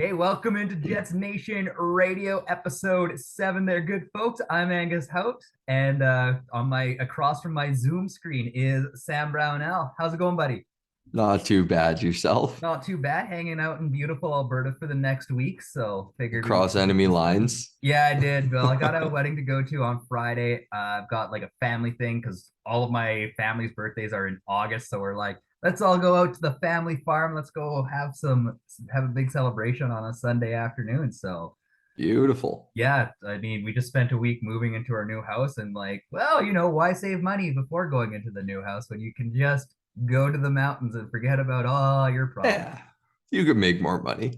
Hey, welcome into Jets Nation Radio episode 7 there, good folks. I'm Angus Hout, and on my across from my Zoom screen is Sam Brownell. How's it going, buddy? Not too bad yourself. Not too bad, hanging out in beautiful Alberta for the next week, so figured we Cross could do enemy this. lines. Yeah, I did. Well, I got a wedding to go to on Friday. I've got like a family thing because all of my family's birthdays are in August, so we're like, let's all go out to the family farm. Let's go have a big celebration on a Sunday afternoon. So Beautiful. yeah, I mean, we just spent a week moving into our new house, and like, well, why save money before going into the new house when you can just go to the mountains and forget about all your problems? Yeah, you could make more money.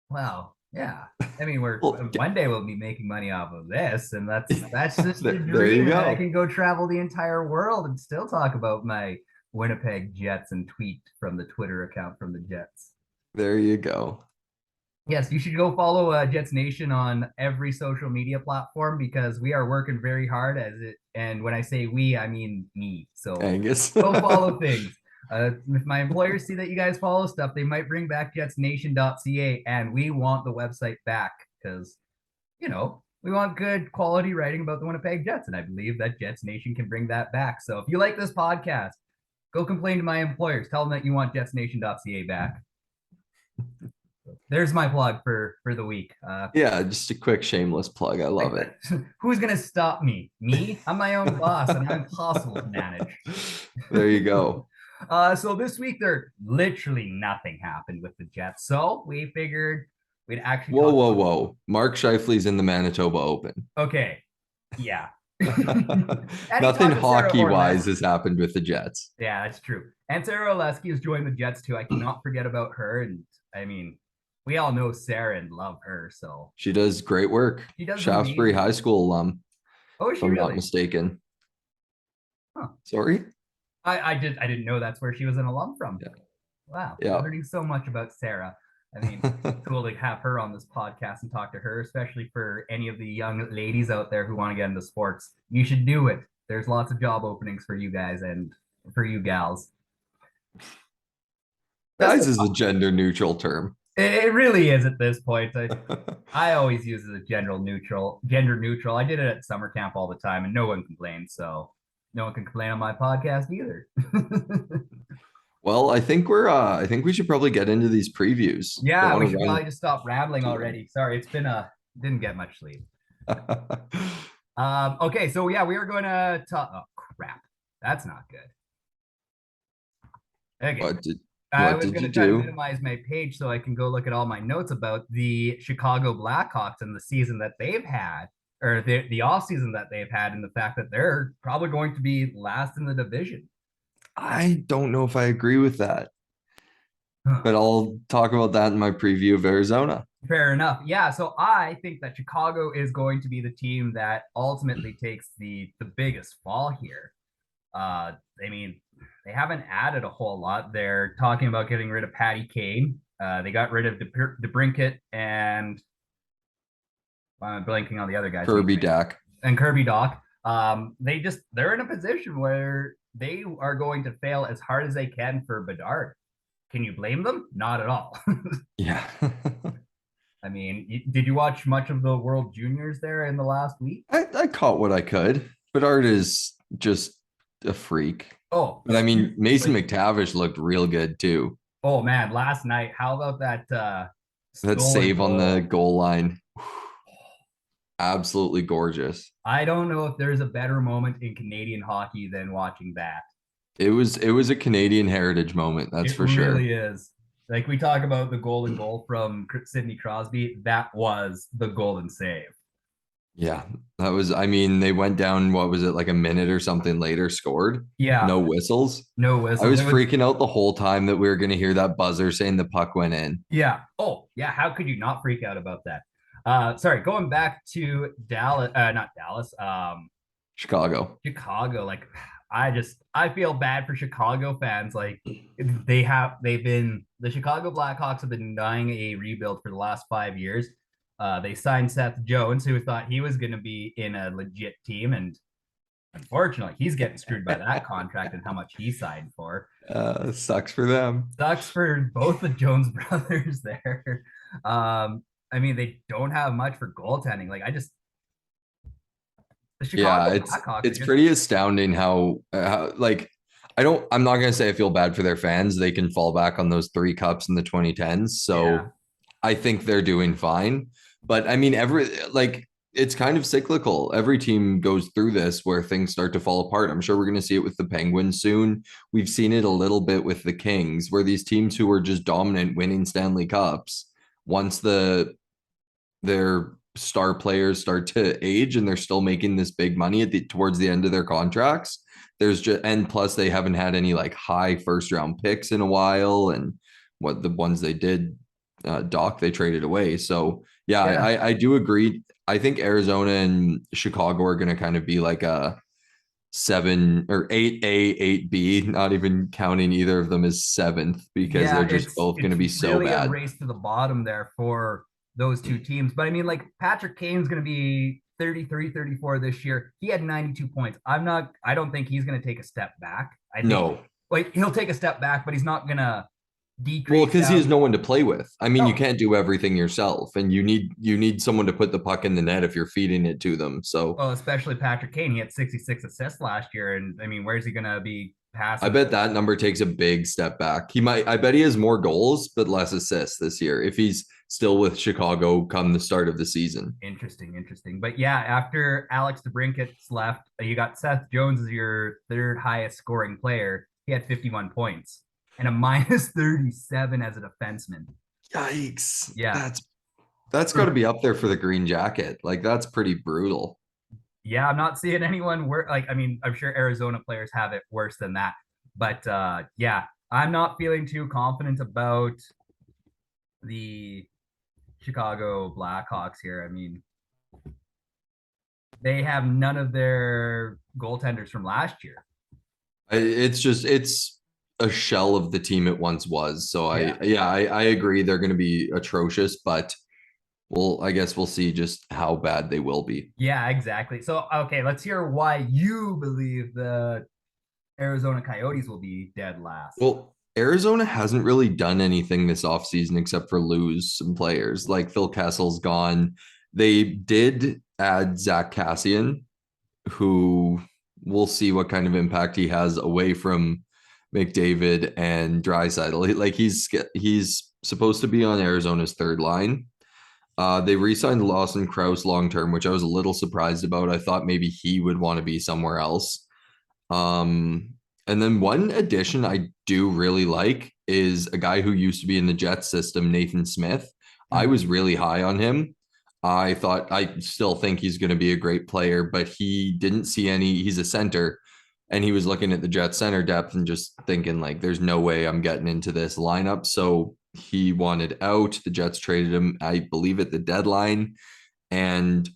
Well, yeah. I mean, we're Well, one day we'll be making money off of this, and that's just the there you dream. And I go. can go travel the entire world and still talk about my Winnipeg Jets and tweet from the Twitter account from the Jets. There you go. Yes, you should go follow Jets Nation on every social media platform because we are working very hard as it. And when I say we, I mean me. So Angus. go follow things. If my employers see that you guys follow stuff, they might bring back jetsnation.ca, and we want the website back because, we want good quality writing about the Winnipeg Jets, and I believe that Jets Nation can bring that back. So if you like this podcast, go complain to my employers. Tell them that you want jetsnation.ca back. There's my plug for the week. Yeah, just a quick shameless plug. I love it. Who's gonna stop me? Me? I'm my own boss, and I'm impossible to manage. There you go. So this week there literally nothing happened with the Jets, so we figured we'd actually Whoa, talk whoa, about. whoa. Mark Scheifele's in the Manitoba Open. Okay, yeah. And he Nothing talked to Sara hockey-wise Orlesky. has happened with the Jets. Yeah, that's true. And Sara Orlesky has joined the Jets too. I cannot forget about her, and I mean, we all know Sarah and love her, so She does great work. she does Shaftesbury amazing. High School alum, Oh, is if she I'm not really? mistaken. Huh. Sorry? I didn't know that's where she was an alum from. Yeah. Wow, Yeah. learning so much about Sarah. I mean, cool to have her on this podcast and talk to her, especially for any of the young ladies out there who want to get into sports. You should do it. There's lots of job openings for you guys and for you gals. Guys is a gender neutral term. It really is at this point. I always use it as gender neutral. I did it at summer camp all the time, and no one complained. So no one can complain on my podcast either. Well, I think we should probably get into these previews. Don't Yeah, we want to should probably run just stop rambling too long. already. Sorry, didn't get much sleep. Okay, so yeah, we are going to talk. Oh crap, that's not good. Okay, What did I what was did going you to try to do? minimize my page so I can go look at all my notes about the Chicago Blackhawks and the season that they've had, or the off season that they've had, and the fact that they're probably going to be last in the division. I don't know if I agree with that, Huh. but I'll talk about that in my preview of Arizona. Fair enough. Yeah, so I think that Chicago is going to be the team that ultimately takes the biggest fall here. I mean, they haven't added a whole lot. They're talking about getting rid of Patty Kane. They got rid of DeBrinket and I'm blanking on the other guys. Kirby Dack. And Kirby Doc. They're in a position where they are going to fail as hard as they can for Bedard. Can you blame them? Not at all. Yeah. I mean, did you watch much of the World Juniors there in the last week? I caught what I could, but Art is just a freak. Oh, But I mean, Mason McTavish looked real good too. oh man, last night, how about that That stolen save on the goal? goal line. Absolutely gorgeous. I don't know if there's a better moment in Canadian hockey than watching that. It was a Canadian heritage moment, that's It for sure. really is. Like we talk about the golden goal from Sidney Crosby, that was the golden save. Yeah, that was, I mean, they went down, what was it, like a minute or something later, scored. Yeah, No whistles. no I whistles. was freaking out the whole time that we were going to hear that buzzer saying the puck went in. Yeah. Oh, yeah. How could you not freak out about that? Sorry, going back to Dallas, not Dallas, Chicago. Chicago. Like, I feel bad for Chicago fans. Like, the Chicago Blackhawks have been denying a rebuild for the last 5 years. They signed Seth Jones, who thought he was going to be in a legit team, and unfortunately, he's getting screwed by that contract and how much he signed for. Sucks for them. Sucks for both the Jones brothers there. I mean, they don't have much for goaltending. Like, the Yeah, Chicago Blackhawks are it's just pretty astounding how like I'm not gonna say I feel bad for their fans. They can fall back on those three cups in the 2010s. yeah, So I think they're doing fine. But I mean, it's kind of cyclical. Every team goes through this where things start to fall apart. I'm sure we're going to see it with the Penguins soon. We've seen it a little bit with the Kings, where these teams who are just dominant, winning Stanley Cups, once their star players start to age and they're still making this big money towards the end of their contracts. There's just and plus they haven't had any like high first round picks in a while, and what the ones they did Doc they traded away. So yeah, yeah. I do agree. I think Arizona and Chicago are going to kind of be like a 7 or 8A, 8B, not even counting either of them as seventh because Yeah, they're just both going it's to be so really a bad. race to the bottom there for those two teams. But I mean, like Patrick Kane's going to be 33, 34 this year. He had 92 points. I don't think he's going to take a step back. I think No, like he'll take a step back, but he's not going to well, decrease because he has down. no one to play with. I mean, you No, can't do everything yourself, and you need someone to put the puck in the net if you're feeding it to them. So well, especially Patrick Kane. He had 66 assists last year. And I mean, where's he going to be I passing? bet that number takes a big step back. I bet he has more goals, but less assists this year if he's still with Chicago come the start of the season. Interesting, interesting. But yeah, after Alex DeBrincat's left, you got Seth Jones as your third highest scoring player. He had 51 points and a minus 37 as a defenseman. Yikes. Yeah. That's got to be up there for the green jacket. Like that's pretty brutal. Yeah, I'm not seeing anyone work. Like, I mean, I'm sure Arizona players have it worse than that. But yeah, I'm not feeling too confident about the Chicago Blackhawks here. I mean, they have none of their goaltenders from last year. It's a shell of the team it once was. So Yeah. I agree they're going to be atrocious, but I guess we'll see just how bad they will be. Yeah, exactly. So, okay, let's hear why you believe the Arizona Coyotes will be dead last. Well, Arizona hasn't really done anything this offseason except for lose some players. Like Phil Kessel's gone. They did add Zach Cassian, who we'll see what kind of impact he has away from McDavid and Draisaitl. Like he's supposed to be on Arizona's third line. They re-signed Lawson Krause long term, which I was a little surprised about. I thought maybe he would want to be somewhere else. Um, and then one addition I do really like is a guy who used to be in the Jets system, Nathan Smith. I Mhm. was really high on him. I still think he's going to be a great player, but he didn't see he's a center and he was looking at the Jets center depth and just thinking like, there's no way I'm getting into this lineup. So he wanted out. The Jets traded him, I believe, at the deadline. And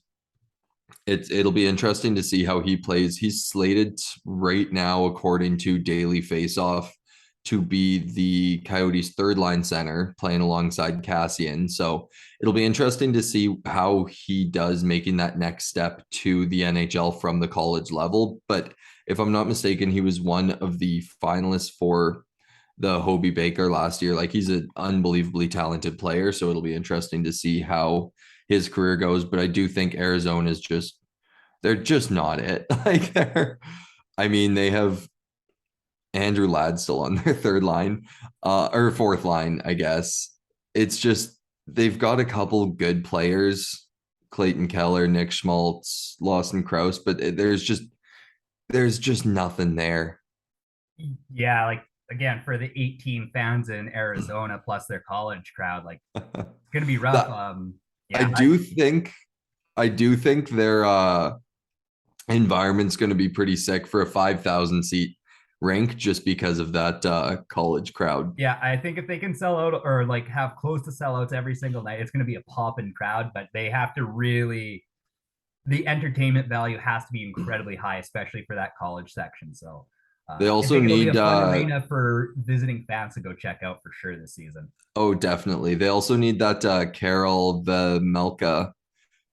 it'll be interesting to see how he plays. He's slated right now, according to Daily Faceoff, to be the Coyotes' third line center, playing alongside Cassian. So it'll be interesting to see how he does making that next step to the NHL from the college level. But if I'm not mistaken, he was one of the finalists for the Hobie Baker last year. Like he's an unbelievably talented player. So it'll be interesting to see how his career goes. But I do think Arizona is they're just not it. I mean, they have Andrew Ladd still on their third line, or fourth line, I guess. It's just they've got a couple good players, Clayton Keller, Nick Schmaltz, Lawson Krause, but there's just nothing there. Yeah, like again, for the 18 fans in Arizona plus their college crowd, like it's gonna be rough. That I Yeah, do think I do think their environment's going to be pretty sick for a 5,000 seat rink just because of that college crowd. yeah, I think if they can sell out or like have close to sellouts every single night, it's gonna be a popping crowd, but they have to really the entertainment value has to be incredibly high, especially for that college section. So They I also think it'll be a need fun arena for visiting fans to go check out for sure this season. oh definitely. They also need that Carol the Melka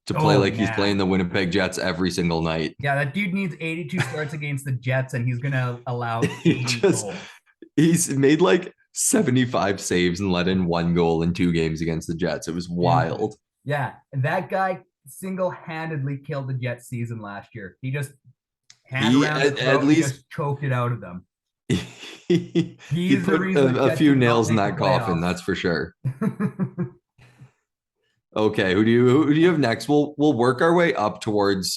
to play Oh like he's man. playing the Winnipeg Jets every single night. Yeah, that dude needs 82 starts against the Jets, and he's gonna allow he 80 just goals. he's made like 75 saves and let in 1 goal in 2 games against the Jets. It was wild. Yeah, and that guy single-handedly killed the Jets season last year. He just hand He around the at throat and least just choked it out of them. he He's the put reason the a Jets few did not nails in make the that coffin, playoffs. that's for sure. Okay, who do you have next? We'll work our way up towards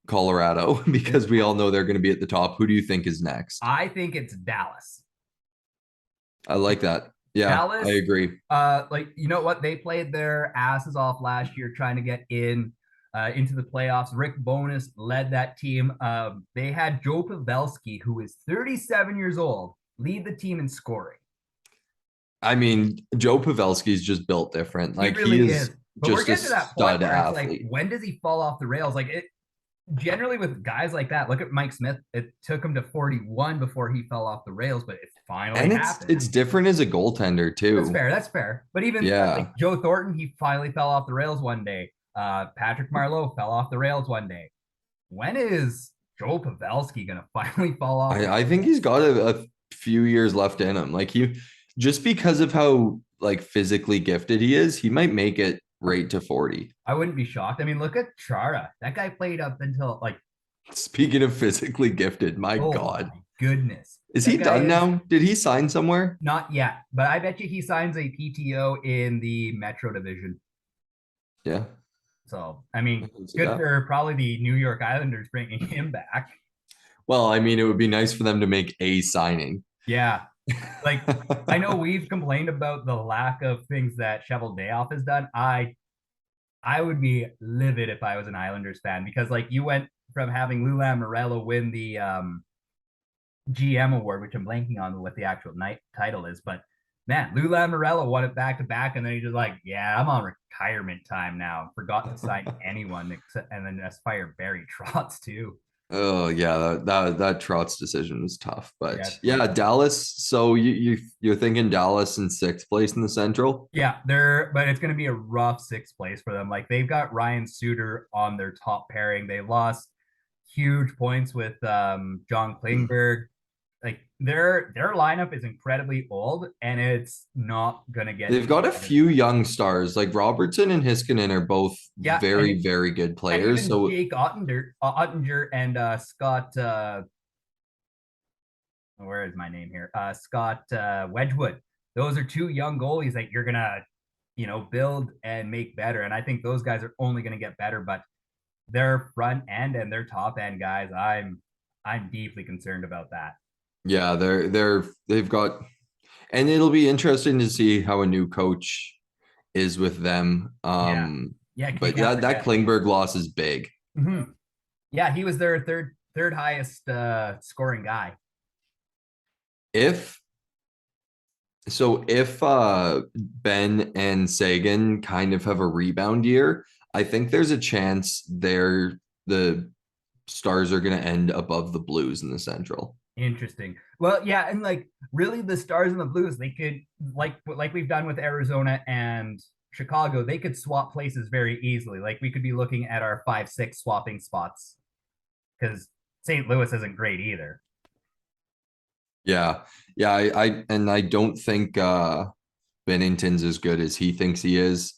Colorado because we all know they're going to be at the top. Who do you think is next? I think it's Dallas. I like that. Yeah, I Dallas, agree. like you know what? They played their asses off last year trying to get into the playoffs. Rick Bowness led that team. They had Joe Pavelski, who is 37 years old, lead the team in scoring. I mean, Joe Pavelski's just built different. He Like he really is is. But we're just a getting to that point stud where it's like, athlete. when does he fall off the rails? Like it generally with guys like that. Look at Mike Smith. It took him to 41 before he fell off the rails, but it finally And happened. it's different as a goaltender That's too. fair. That's fair. But even Yeah. like Joe Thornton, he finally fell off the rails one day. Patrick Marleau fell off the rails one day. When is Joe Pavelski gonna finally fall off? I think he's got a few years left in him. Like he just because of how like physically gifted he is, he might make it right to 40. I wouldn't be shocked. I mean, look at Chara. That guy played up until like, Speaking of physically gifted, my oh God. my goodness. Is That he guy done is now? Did he sign somewhere? not yet, but I bet you he signs a PTO in the Metro Division. Yeah. So, I mean, I can see good that. for probably the New York Islanders bringing him back. Well, I mean, it would be nice for them to make a signing. Yeah. Like, I know we've complained about the lack of things that Shovel Dayoff has done. I would be livid if I was an Islanders fan because, like, you went from having Lou Lamoriello win the GM award, which I'm blanking on what the actual night title is, but man, Lou Lamoriello won it back to back, and then he just like, yeah, I'm on retirement time now. Forgot to sign anyone except, and then just fire Barry Trotz too. Oh yeah, that Trout's decision was tough, but Yeah, yeah, Dallas. So you're thinking Dallas in 6th place in the Central? yeah, but it's going to be a rough 6th place for them. Like they've got Ryan Suter on their top pairing. They lost huge points with John Klingberg. Like their lineup is incredibly old, and it's not gonna get. They've got a few young stars, like Robertson and Hiskinen are both Yeah, very, very good and players. even So Jake Ottinger and Scott. Where is my name here? Scott Wedgwood. Those are two young goalies that you're gonna, build and make better. And I think those guys are only gonna get better. But their front end and their top end guys, I'm deeply concerned about that. yeah, they've got, and it'll be interesting to see how a new coach is with them. Yeah, yeah. But that Klingberg loss is big. Mm-hmm. Yeah, he was their third highest scoring guy. If Ben and Sagan kind of have a rebound year, I think there's a chance the Stars are going to end above the Blues in the Central. Interesting. Well, yeah, and like really the Stars and the Blues, they could like we've done with Arizona and Chicago, they could swap places very easily. Like we could be looking at our 5-6 swapping spots because St. Louis isn't great either. Yeah. Yeah, I don't think Bennington's as good as he thinks he is.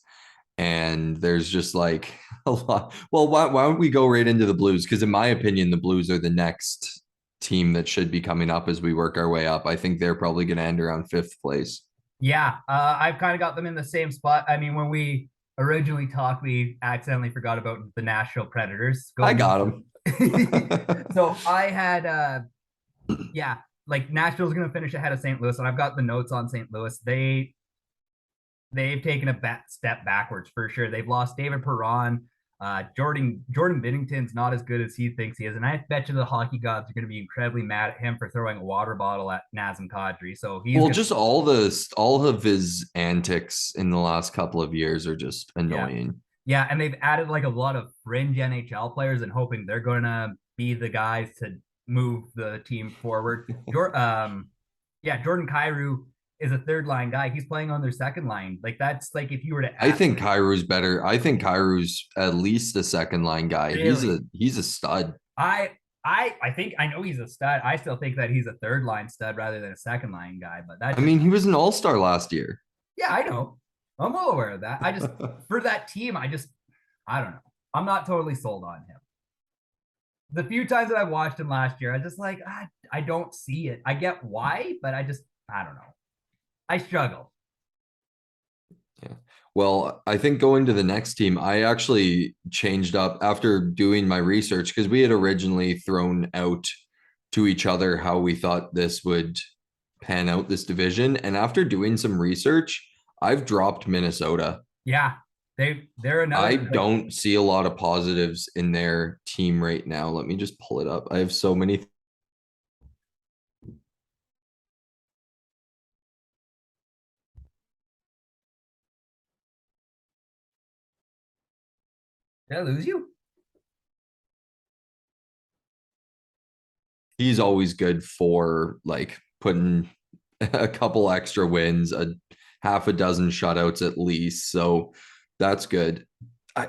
And there's just like a lot. Well, why don't we go right into the Blues? Because in my opinion, the Blues are the next team that should be coming up as we work our way up. I think they're probably going to end around 5th place. Yeah, I've kind of got them in the same spot. I mean, when we originally talked, we accidentally forgot about the Nashville Predators. I got them. So I had, yeah, like Nashville's going to finish ahead of St. Louis, and I've got the notes on St. Louis. They've taken a step backwards for sure. They've lost David Perron. Jordan Binnington's not as good as he thinks he is, and I bet you the hockey gods are going to be incredibly mad at him for throwing a water bottle at Nazem Kadri. So just all of his antics in the last couple of years are just annoying. Yeah, and they've added like a lot of fringe NHL players and hoping they're going to be the guys to move the team forward. Jordan Kyrou is a third line guy. He's playing on their second line. Like that's like if you were to I think Kyrou's better. I think Kyrou's at least a second line guy. Really? He's a stud. I I think I know he's a stud. I still think that he's a third line stud rather than a second line guy. But that's I mean, he was an all-star last year. yeah, I know. I'm well aware of that. I just for that team, I don't know. I'm not totally sold on him. The few times that I watched him last year, I just like I don't see it. I get why, but I don't know. I struggle. Yeah. Well, I think going to the next team, I actually changed up after doing my research because we had originally thrown out to each other how we thought this would pan out this division. And after doing some research, I've dropped Minnesota. Yeah, they're I another. don't see a lot of positives in their team right now. Let me just pull it up. I have so many. Did I lose you? He's always good for like putting a couple extra wins, a half a dozen shutouts at least. So that's good. I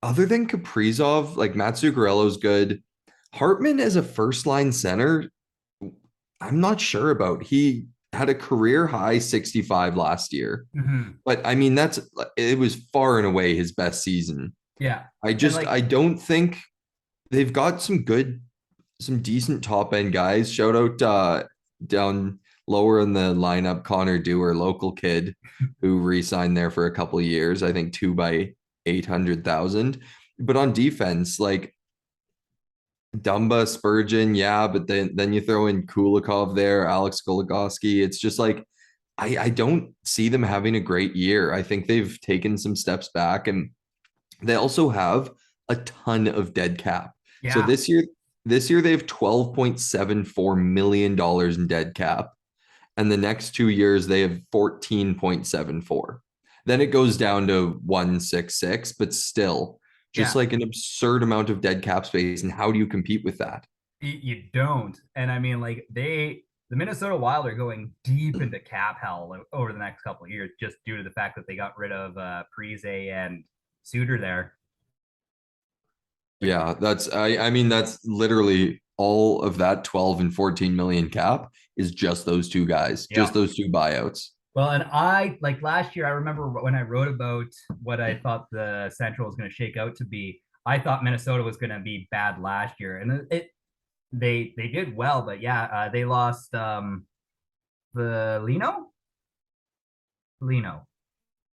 other than Kaprizov, like Matt Zuccarello's good. Hartman as a first line center, I'm not sure about. He had a career high 65 last year. Mm-hmm. But I mean, it was far and away his best season. Yeah, I don't think they've got some decent top end guys. Shout out down lower in the lineup, Connor Dewar, local kid who re-signed there for a couple of years. I think 2 by 800,000. But on defense, like Dumba, Spurgeon, yeah, but then you throw in Kulikov there, Alex Goligoski. It's just like I don't see them having a great year. I think they've taken some steps back, and they also have a ton of dead cap. So yeah, this year they have $12.74 million in dead cap. And the next 2 years they have 14.74. Then it goes down to 166, but still just yeah. like an absurd amount of dead cap space. And how do you compete with that? You don't. And I mean, like the Minnesota Wild are going deep into cap hell over the next couple of years, just due to the fact that they got rid of Parise and Suter there. Yeah, I mean that's literally all of that 12 and 14 million cap is just those two guys, Yeah. just those two buyouts. Well, and I like last year, I remember when I wrote about what I thought the Central was going to shake out to be. I thought Minnesota was going to be bad last year, and they did well, but yeah, they lost the Lino.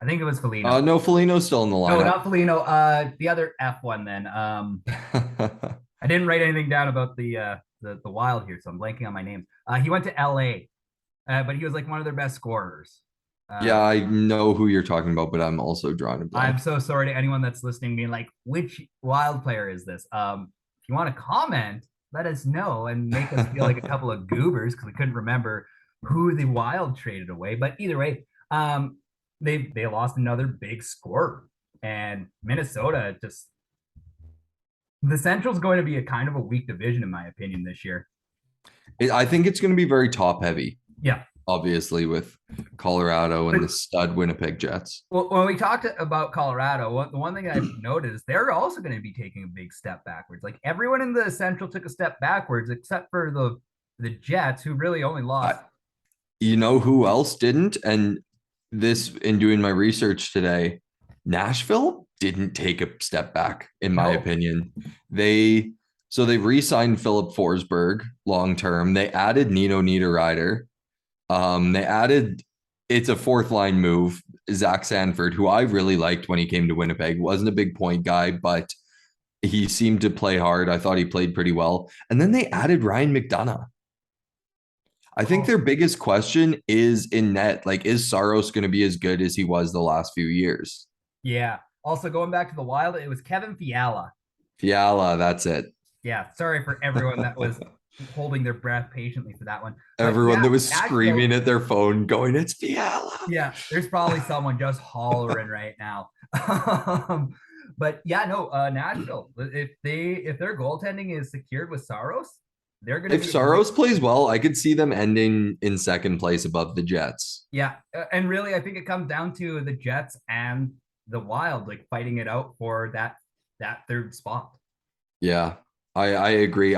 I think it was Felino. No, Felino's still in the No, lineup. not Felino. The other F one. Then I didn't write anything down about the Wild here, so I'm blanking on my names. He went to L.A., but he was like one of their best scorers. Yeah, Uh, I know who you're talking about, but I'm also drawing a I'm blank. so sorry to anyone that's listening, being like, which Wild player is this? If you want to comment, let us know and make us feel like a couple of goobers because we couldn't remember who the Wild traded away. But either way, they lost another big scorer, and Minnesota just the Central's going to be a kind of a weak division in my opinion this year. I think it's going to be very top heavy, Yeah. obviously, with Colorado and the stud Winnipeg Jets. Well, when we talked about Colorado, the one thing I've noticed, they're also going to be taking a big step backwards. Like everyone in the Central took a step backwards, except for the Jets, who really only lost. You know who else didn't? And this, in doing my research today, Nashville didn't take a step back, in my opinion. They re-signed Philip Forsberg long term. They added Nino Niederreiter. They added, it's a fourth line move, Zach Sanford, who I really liked when he came to Winnipeg. Wasn't a big point guy, but he seemed to play hard. I thought he played pretty well. And then they added Ryan McDonough. I think their biggest question is in net. Like, is Saros going to be as good as he was the last few years? Yeah. Also, going back to the Wild, it was Kevin Fiala. Fiala, that's it. Yeah. Sorry for everyone that was holding their breath patiently for that one. But Everyone yeah, that was Nashville, screaming at their phone, going, "It's Fiala." yeah, there's probably someone just hollering right now. But yeah, no, Nashville. If their goaltending is secured with Saros, they're going to If be Saros plays well, I could see them ending in second place above the Jets. yeah, and really, I think it comes down to the Jets and the Wild like fighting it out for that third spot. Yeah, I agree.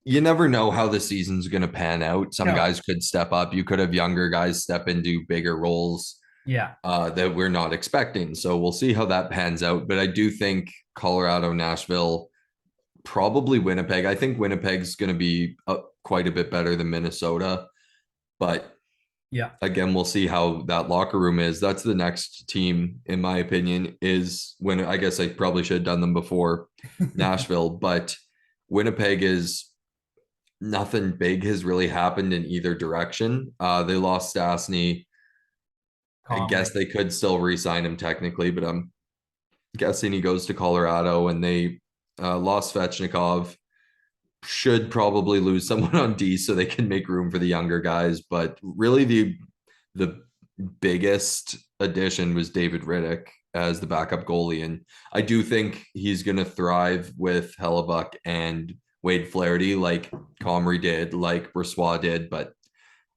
you never know how the season's going to pan out. Some No. guys could step up. You could have younger guys step into bigger roles Yeah. that we're not expecting. So we'll see how that pans out. But I do think Colorado, Nashville, probably Winnipeg. I think Winnipeg's going to be quite a bit better than Minnesota. But Yeah. again, we'll see how that locker room is. That's the next team, in my opinion, is when I guess I probably should have done them before Nashville, but Winnipeg is nothing big has really happened in either direction. They lost Stastny. I Calmly. guess they could still re-sign him technically, but I'm guessing he goes to Colorado, and they lost Svechnikov. Should probably lose someone on D so they can make room for the younger guys. But really the biggest addition was David Riddick as the backup goalie. And I do think he's going to thrive with Hellebuck and Wade Flaherty like Comrie did, like Brossoit did. But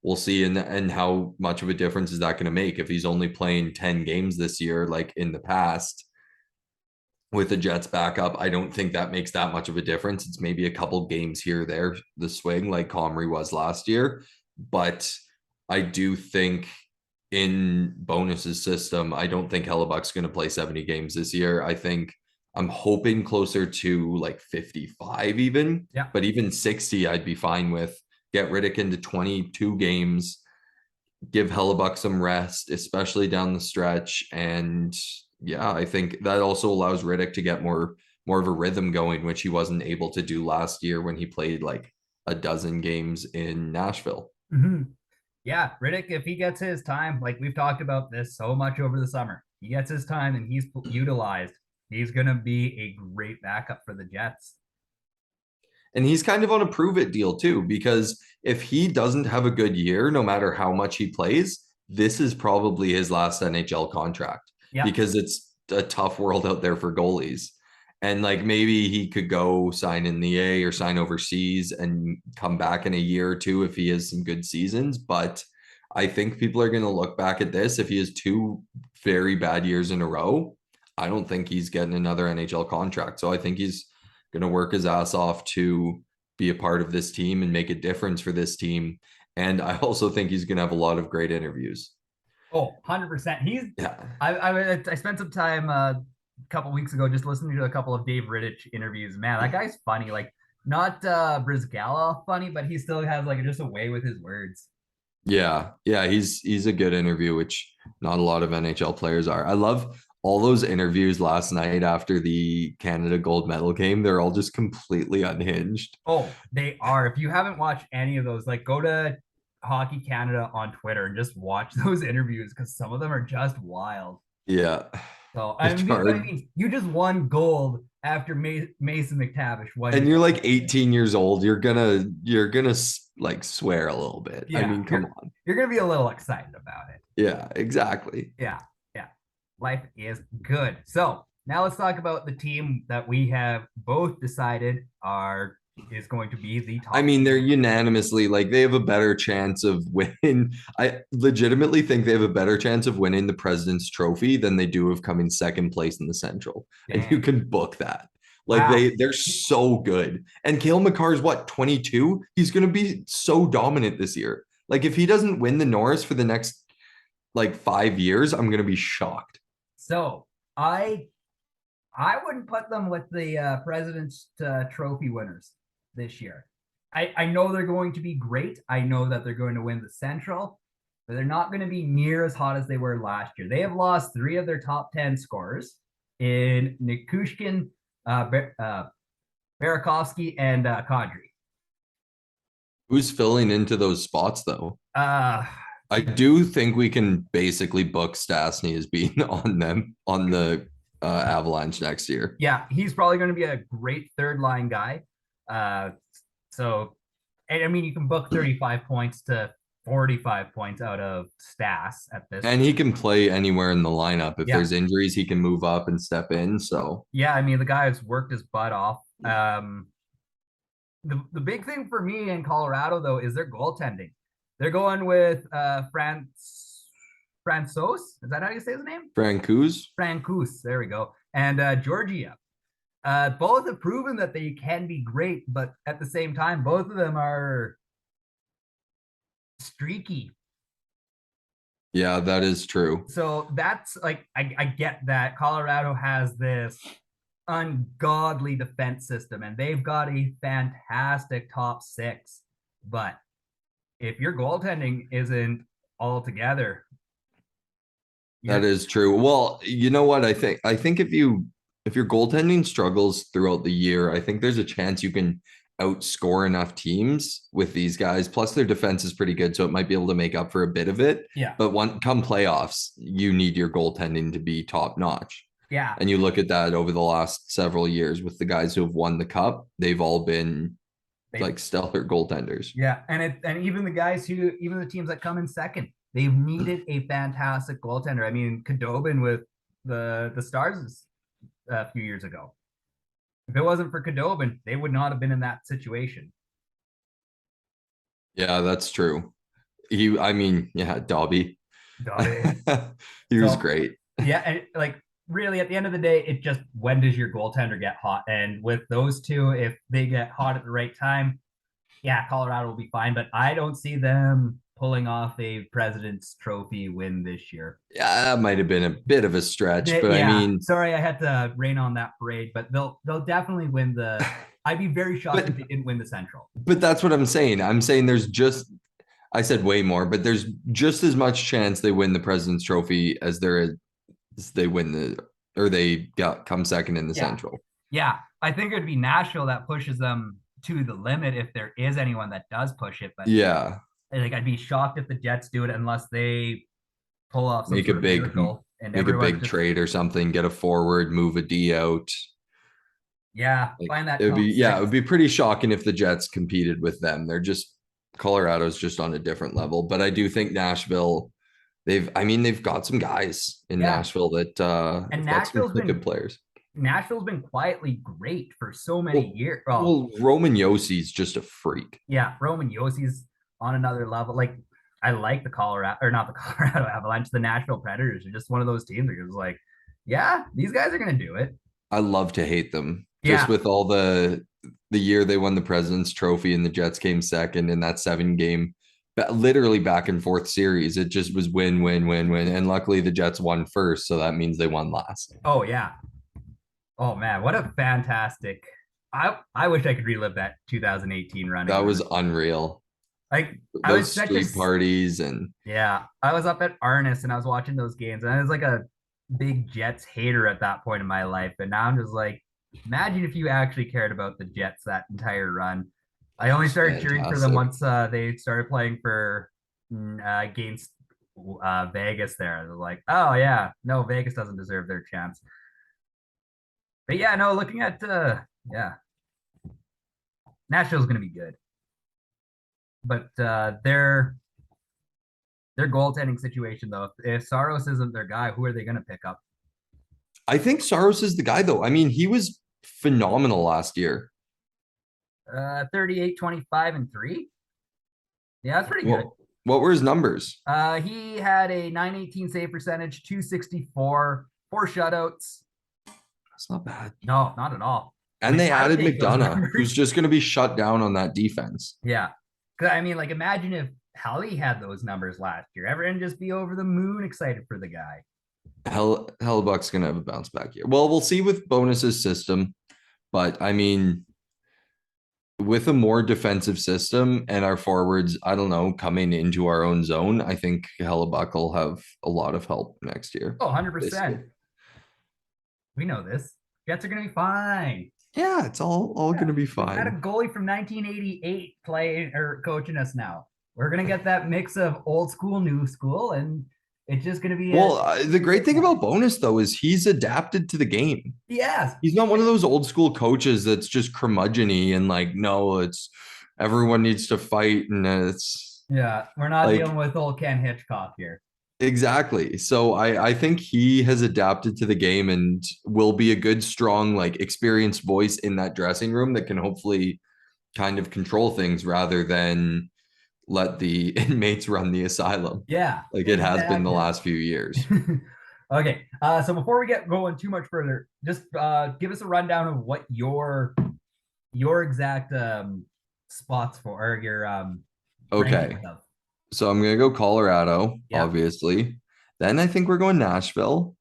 we'll see. And how much of a difference is that going to make if he's only playing 10 games this year, like in the past? With the Jets backup, I don't think that makes that much of a difference. It's maybe a couple games here or there, the swing like Comrie was last year. But I do think in Bowness's system, I don't think Hellebuck's going to play 70 games this year. I think I'm hoping closer to like 55 even, Yeah. but even 60 I'd be fine with. Get Riddick into 22 games, give Hellebuck some rest, especially down the stretch. And yeah, I think that also allows Riddick to get more of a rhythm going, which he wasn't able to do last year when he played like a dozen games in Nashville. Mm-hmm. Yeah, Riddick, if he gets his time, like we've talked about this so much over the summer, he gets his time and he's utilized. He's going to be a great backup for the Jets. And he's kind of on a prove it deal too, because if he doesn't have a good year, no matter how much he plays, this is probably his last NHL contract Yeah. because it's a tough world out there for goalies. And like maybe he could go sign in the A or sign overseas and come back in a year or two if he has some good seasons. But I think people are going to look back at this. If he has two very bad years in a row, I don't think he's getting another NHL contract. So I think he's going to work his ass off to be a part of this team and make a difference for this team. And I also think he's going to have a lot of great interviews. Oh, 100%. He's, Yeah. I spent some time a couple weeks ago just listening to a couple of Dave Rittich interviews. Man, that guy's funny. Like, not Brizgala funny, but he still has like just a way with his words. Yeah. Yeah. He's a good interview, which not a lot of NHL players are. I love all those interviews last night after the Canada gold medal game. They're all just completely unhinged. Oh, they are. If you haven't watched any of those, like go to Hockey Canada on Twitter and just watch those interviews because some of them are just wild. Yeah. So It's I hard. mean, you just won gold after Mason McTavish And won. you're like 18 years old. You're gonna like swear a little bit. I Yeah, mean, come on. you're gonna be a little excited about it. Yeah, exactly. Yeah, yeah. Life is good. So now let's talk about the team that we have both decided are is going to be the I top. mean, they're unanimously like they have a better chance of winning. I legitimately think they have a better chance of winning the President's Trophy than they do of coming second place in the Central. And you Damn. can book that. Like Wow. they're so good. And Cale Makar is what, 22? He's gonna be so dominant this year. Like if he doesn't win the Norris for the next like 5 years, I'm gonna be shocked. So I wouldn't put them with the President's Trophy winners this year. I know they're going to be great. I know that they're going to win the Central, but they're not going to be near as hot as they were last year. They have lost 3 of their top 10 scorers in Nikushkin, Barakovsky, and Kadri. Who's filling into those spots though? Uh, I do think we can basically book Stastny as being on them on the Avalanche next year. yeah, he's probably going to be a great third line guy. Uh, so, and I mean, you can book 35 points to 45 points out of Stas at this. And he can play anywhere in the lineup. If Yeah. there's injuries, he can move up and step in. So Yeah, I mean, the guy has worked his butt off. The big thing for me in Colorado though is their goaltending. They're going with Francouz. Is that how you say his name? Francouz, Francouz. There we go. And Georgia. Both have proven that they can be great, but at the same time, both of them are streaky. Yeah, that is true. So that's like I get that Colorado has this ungodly defense system and they've got a fantastic top six. But if your goaltending isn't all together, That is true. Well, you know what? I think if your goaltending struggles throughout the year, I think there's a chance you can outscore enough teams with these guys. Plus, their defense is pretty good, so it might be able to make up for a bit of it. yeah, But come playoffs, you need your goaltending to be top notch. yeah. And you look at that over the last several years with the guys who have won the cup, they've all been like stellar goaltenders. Yeah, and even the guys who even the teams that come in second, they've needed a fantastic goaltender. I mean, Khudobin with the Stars a few years ago. If it wasn't for Khudobin, they would not have been in that situation. Yeah, that's true. I mean, yeah, Dobby. He was great. Yeah, and like really at the end of the day, it just when does your goaltender get hot? And with those two, if they get hot at the right time, yeah, Colorado will be fine. But I don't see them pulling off a President's Trophy win this year. Yeah, that might have been a bit of a stretch, but yeah, I mean, sorry, I had to rain on that parade, but they'll definitely win the. I'd be very shocked if they didn't win the Central. But that's what I'm saying. I'm saying I said way more, but there's just as much chance they win the President's Trophy as there is they win they come second in the Central. Yeah, I think it'd be Nashville that pushes them to the limit if there is anyone that does push it. But yeah, like I'd be shocked if the Jets do it unless they pull off some make a big trade or something, get a forward, move a D out. Yeah, find that. It would be pretty shocking if the Jets competed with them. Colorado's just on a different level. But I do think Nashville, they've got some guys in Nashville that and Nashville's got some good players. Nashville's been quietly great for so many years. Well, Roman Yossi's just a freak. Yeah, Roman Yossi's on another level. Like I like the not the Colorado Avalanche, the Nashville Predators are just one of those teams that is like, yeah, these guys are gonna do it. I love to hate them. Just with all the year they won the President's Trophy and the Jets came second in that 7-game, literally back and forth series. It just was win, win, win, win. And luckily the Jets won first. So that means they won last. Oh, yeah. Oh, man. What a fantastic. I wish I could relive that 2018 run. That was unreal. Like I was street parties and. Yeah. I was up at Arnis and I was watching those games and I was like a big Jets hater at that point in my life. And now I'm just like, imagine if you actually cared about the Jets that entire run. I only started cheering for them once they started playing for against Vegas there. I was like, oh, yeah, no, Vegas doesn't deserve their chance. But yeah, no, looking at, Nashville's going to be good. But their goaltending situation, though, if Saros isn't their guy, who are they going to pick up? I think Saros is the guy, though. I mean, he was phenomenal last year. 38, 25, and 3. Yeah, that's pretty good. What were his numbers? He had a 918 save percentage, 264, 4 shutouts. That's not bad. No, not at all. And they added McDonough, who's just going to be shut down on that defense. Yeah. I mean, like, imagine if Helly had those numbers last year. Everyone just be over the moon excited for the guy. Hellebuck's going to have a bounce back year. Well, we'll see with Bowness's system. But, I mean, with a more defensive system and our forwards, I don't know, coming into our own zone, I think Hellebuck will have a lot of help next year. Oh, 100%. We know this. Jets are going to be fine. Yeah, it's all going to be fine. We had a goalie from 1988 playing or coaching us now. We're going to get that mix of old school, new school, and it's just going to be. Well, the great thing about Bowness, though, is he's adapted to the game. Yes. He's not one of those old school coaches that's just curmudgeon-y and like, no, it's everyone needs to fight. And it's. Yeah, we're not dealing with old Ken Hitchcock here. Exactly. So I think he has adapted to the game and will be a good, strong, like experienced voice in that dressing room that can hopefully kind of control things rather than let the inmates run the asylum. Yeah. Like it has been the last few years. Okay. So before we get going too much further, just give us a rundown of what your exact spots for or your Okay. rankings of. So I'm gonna go Colorado, Yep. obviously. Then I think we're going Nashville.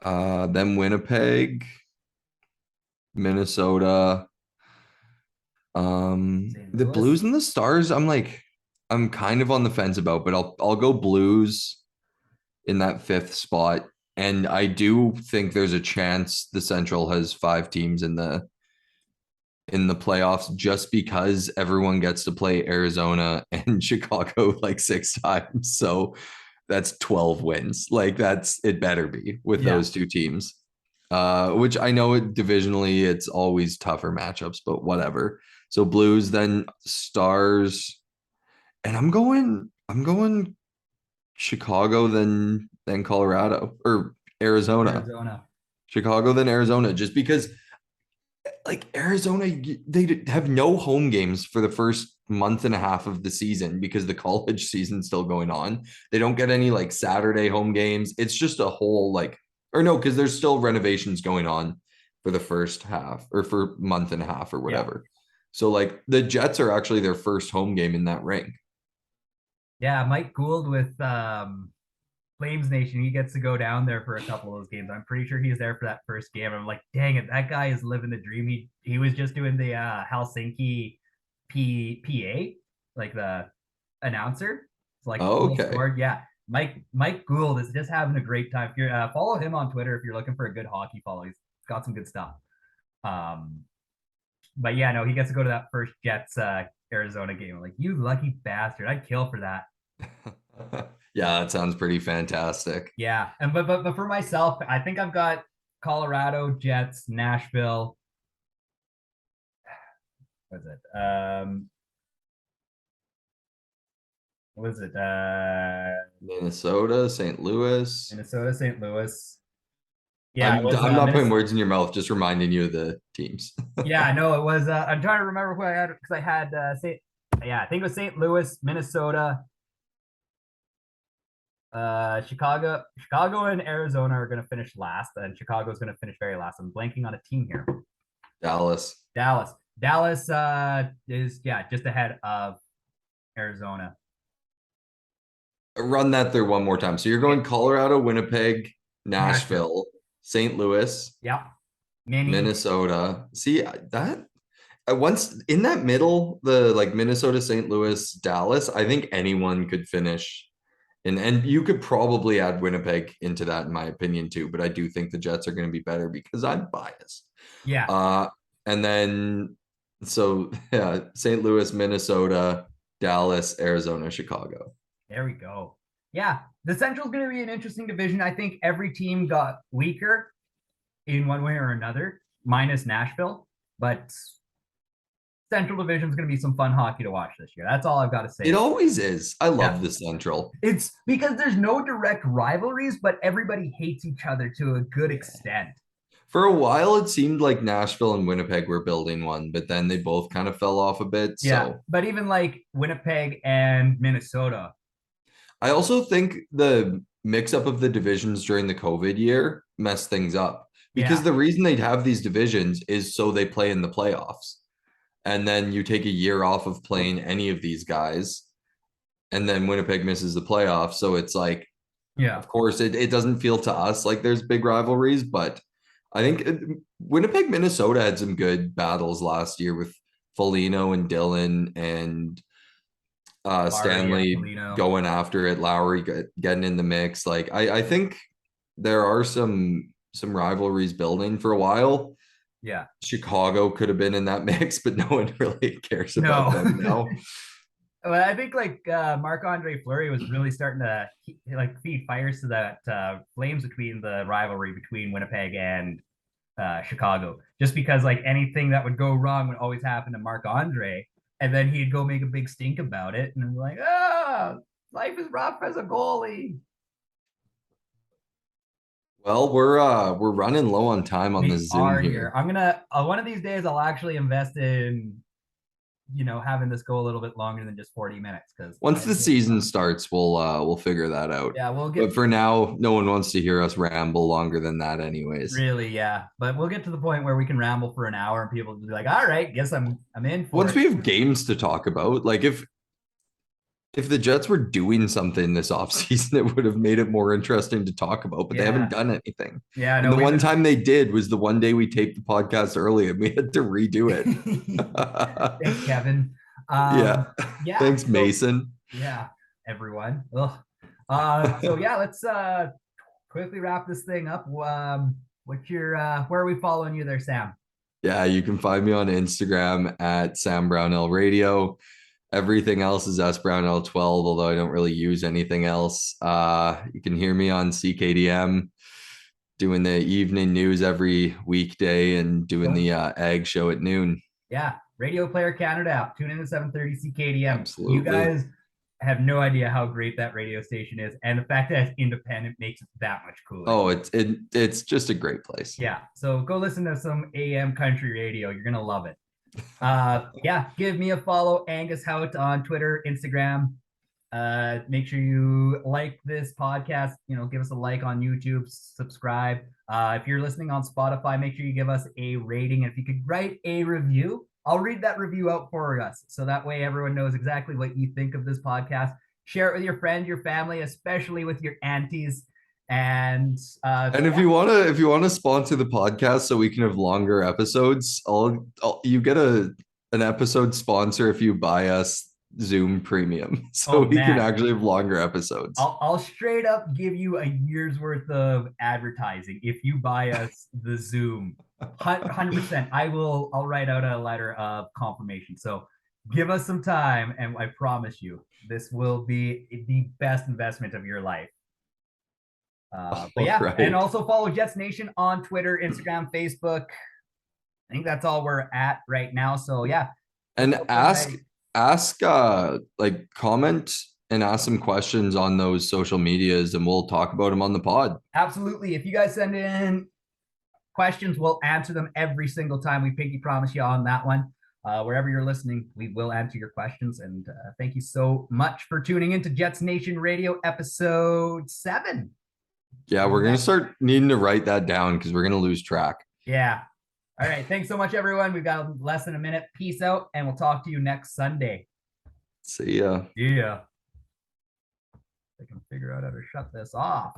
Then Winnipeg, Minnesota. St. The Louis. Blues and the Stars, I'm kind of on the fence about, but I'll go Blues in that fifth spot. And I do think there's a chance the Central has five teams in the playoffs just because everyone gets to play Arizona and Chicago like six times. So that's 12 wins. Like that's it better be with Yeah. those two teams. Which I know divisionally it's always tougher matchups, but whatever. So Blues, then Stars, and I'm going Chicago, then Colorado or Arizona. Arizona. Chicago, then Arizona, just because like Arizona, they have no home games for the first month and a half of the season because the college season's still going on. They don't get any like Saturday home games. It's just a whole like, or no, because there's still renovations going on for the first half or for month and a half or Yeah. whatever. So like the Jets are actually their first home game in that ring. Yeah. Mike Gould with Flames Nation. He gets to go down there for a couple of those games. I'm pretty sure he's there for that first game. I'm like, dang it, that guy is living the dream. He was just doing the Helsinki PA, like the announcer. It's like Oh, goal okay. scored. Yeah. Mike Gould is just having a great time. If you're follow him on Twitter if you're looking for a good hockey follow. He's got some good stuff. Um, but yeah, no, he gets to go to that first Jets Arizona game. Like, you lucky bastard. I'd kill for that. Yeah, that sounds pretty fantastic. Yeah, and but for myself, I think I've got Colorado, Jets, Nashville. What's it? What was it? Minnesota, St. Louis. Minnesota, St. Louis. Yeah, it I'm was I'm not putting Minnesota. words in your mouth, just reminding you of the teams. Yeah, no, it was. I'm trying to remember who I had because I had St. Yeah, I think it was St. Louis, Minnesota, Chicago and Arizona are going to finish last, and Chicago is going to finish very last. I'm blanking on a team here. Dallas. Dallas. Dallas is yeah just ahead of Arizona. Run that through one more time. So you're Okay. going Colorado, Winnipeg, Nashville. Nashville, St. Louis, Yeah. Mini. Minnesota. See that once in that middle, the like Minnesota, St. Louis, Dallas, I think anyone could finish. And you could probably add Winnipeg into that, in my opinion, too. But I do think the Jets are going to be better because I'm biased. Yeah. Uh, and then so yeah, St. Louis, Minnesota, Dallas, Arizona, Chicago. There we go. Yeah. The Central's going to be an interesting division. I think every team got weaker in one way or another, minus Nashville. But Central Division is going to be some fun hockey to watch this year. That's all I've got to It say. always is. I Yeah. love the Central. It's because there's no direct rivalries, but everybody hates each other to a good extent. For a while, it seemed like Nashville and Winnipeg were building one, but then they both kind of fell off a bit. Yeah. So But even like Winnipeg and Minnesota. I also think the mix up of the divisions during the COVID year messed things up because Yeah. the reason they'd have these divisions is so they play in the playoffs. And then you take a year off of playing any of these guys, and then Winnipeg misses the playoffs. So it's like, Yeah. of course, it doesn't feel to us like there's big rivalries, but I think Winnipeg, Minnesota had some good battles last year with Foligno and Dylan and Lowry and Stanley Polino. going after it, Lowry getting in the mix. Like I think there are some rivalries building for a while. Yeah. Chicago could have been in that mix, but no one really cares about No. them now. Well, I think like Marc-Andre Fleury was really starting to like feed fires to that flames between the rivalry between Winnipeg and Chicago. Just because like anything that would go wrong would always happen to Marc-Andre, and then he'd go make a big stink about it, and I'm like, life is rough as a goalie. Well, we're running low on time on We this Zoom are here. here. I'm gonna one of these days I'll actually invest in having this go a little bit longer than just 40 minutes. Because once the season starts, we'll figure that out. Yeah, we'll get. But for now, no one wants to hear us ramble longer than that, anyways. Really, yeah. But we'll get to the point where we can ramble for an hour and people will be like, "All right, guess I'm in for Once it." we have games to talk about, like if the Jets were doing something this offseason, it would have made it more interesting to talk about, but they haven't done anything. Yeah, and the one time they did was the one day we taped the podcast early and we had to redo it. Thanks, Kevin. Yeah. Thanks, Mason. Yeah, everyone. Ugh. So yeah, let's quickly wrap this thing up. What's your where are we following you there, Sam? Yeah, you can find me on Instagram at Sam Brownell Radio. Everything else is S Brownell 12, although I don't really use anything else. You can hear me on CKDM doing the evening news every weekday and doing the Ag show at noon. Yeah, Radio Player Canada app. Tune in to 730 CKDM. Absolutely. You guys have no idea how great that radio station is, and the fact that it's independent makes it that much cooler. Oh, it's just a great place. Yeah, so go listen to some AM country radio. You're gonna love it. Yeah, give me a follow, Angus Hout, on Twitter, Instagram. Make sure you like this podcast. Give us a like on YouTube, subscribe. If you're listening on Spotify, make sure you give us a rating. If you could write a review, I'll read that review out for us. So that way everyone knows exactly what you think of this podcast. Share it with your friends, your family, especially with your aunties. And if you want to sponsor the podcast so we can have longer episodes, you get an episode sponsor if you buy us Zoom Premium, so we can actually have longer episodes. I'll straight up give you a year's worth of advertising if you buy us the Zoom. 100%. I'll write out a letter of confirmation. So give us some time, and I promise you this will be the best investment of your life. But yeah, right. And also follow Jets Nation on Twitter, Instagram, Facebook. I think that's all we're at right now. So yeah. And comment and ask some questions on those social medias and we'll talk about them on the pod. Absolutely. If you guys send in questions, we'll answer them every single time. We pinky promise you on that one. Wherever you're listening, we will answer your questions. And thank you so much for tuning into Jets Nation Radio episode 7. Yeah, we're going to start needing to write that down because we're going to lose track. Yeah. All right. Thanks so much, everyone. We've got less than a minute. Peace out, and we'll talk to you next Sunday. See ya. Yeah. I can figure out how to shut this off.